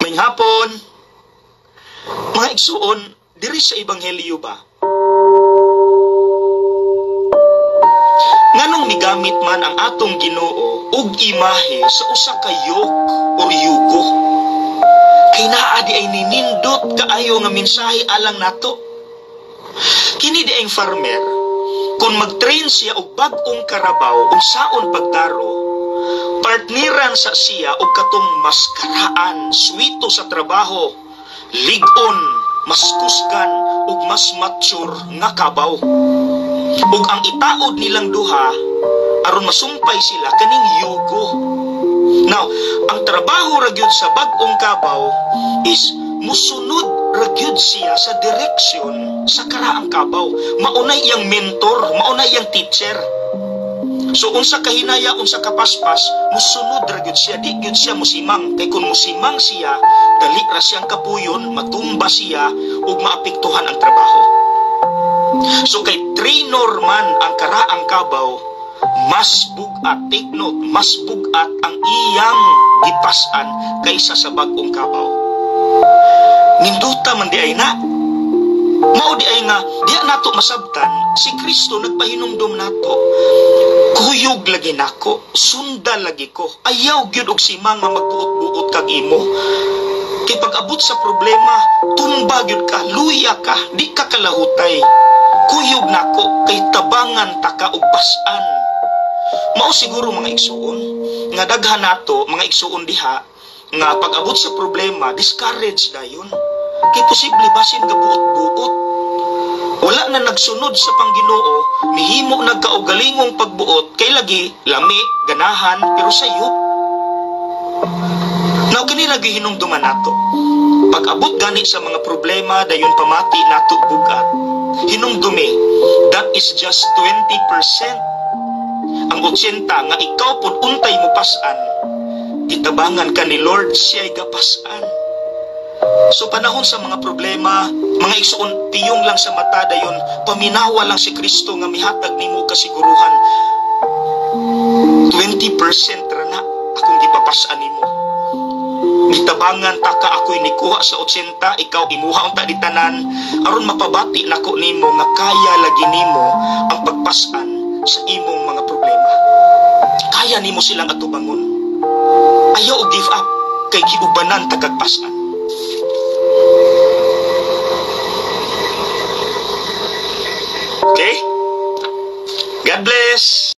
Mayong hapon. Mga igsuon, diri sa ebanghelyo ba? Nganong migamit man ang atong Ginoo og imahe sa usa ka yok or yugo? Kay naa di ay ninindot kaayo nga mensahe alang nato. Kini di ang farmer, kung mag-train siya og bag-ong karabaw unsaon pagtaro, partneran sa siya og katong maskaraan, swito sa trabaho, ligon, mas kusgan ug mas mature nga kabaw. Ug ang itaod nilang duha aron masumpay sila kaning yugo. Now, ang trabaho ra gyud sa bag-ong kabaw is musunod ra gyud siya sa direksyon sa karaang kabaw. Maunay iyang mentor, maunay iyang teacher. So unsa kahinaya, unsa kapaspas, musunod ra gyud siya, di gyud siya musimang. Kay kun musimang siya, dali ra siyang kapuyon, matumba siya ug maapektuhan ang trabaho. So kay trainor man ang karaang kabaw, mas bugat, take note, mas bugat ang iyang gipasan kaysa sa bag-ong kabaw. Ninduta man di ay na. Mao di ay nga, diya nato masabtan, si Kristo nagpahinumdum nato. Kuyog lagi nako, sunda lagi ko. Ayaw gyud og simang nga magbuot-buot kag imo. Kay pag-abot sa problema, tumba gyud ka, luya ka, di ka kalahutay. Kuyog nako, kay tabangan ta ka og pasan. Mao siguro mga igsuon, nga daghan nato, mga igsuon diha, nga pag-abot sa problema, discourage dayon. Kay posible basin gabuot-buot. Wala na nagsunod sa Pangginoo, mihimo nagkaugalingong pagbuot, kay lagi, lami, ganahan, pero sayo. Now, kini lagi hinungduman nato. Pag-abot gani sa mga problema, dayon pamati nato bugat. Hinungdumi, that is just 20%. Ang 80 nga ikaw pod untay mo pasan, gitabangan ka ni Lord, siya'y gapasan. So panahon sa mga problema, mga igsuon, piyong lang sa mata dayon, paminawa lang si Kristo nga mihatag nimo kasiguruhan. 20% ra na akong gipapasan nimo. Gitabangan ta ka ako'y nikuha sa 80, ikaw imuha unta di tanan, aron mapabati nako nimo nga kaya lagi nimo ang pagpasan sa imong mga problema. Kaya nimo silang atubangon. Ayaw og give up kay giubanan ta kag pasan. Okay? God bless.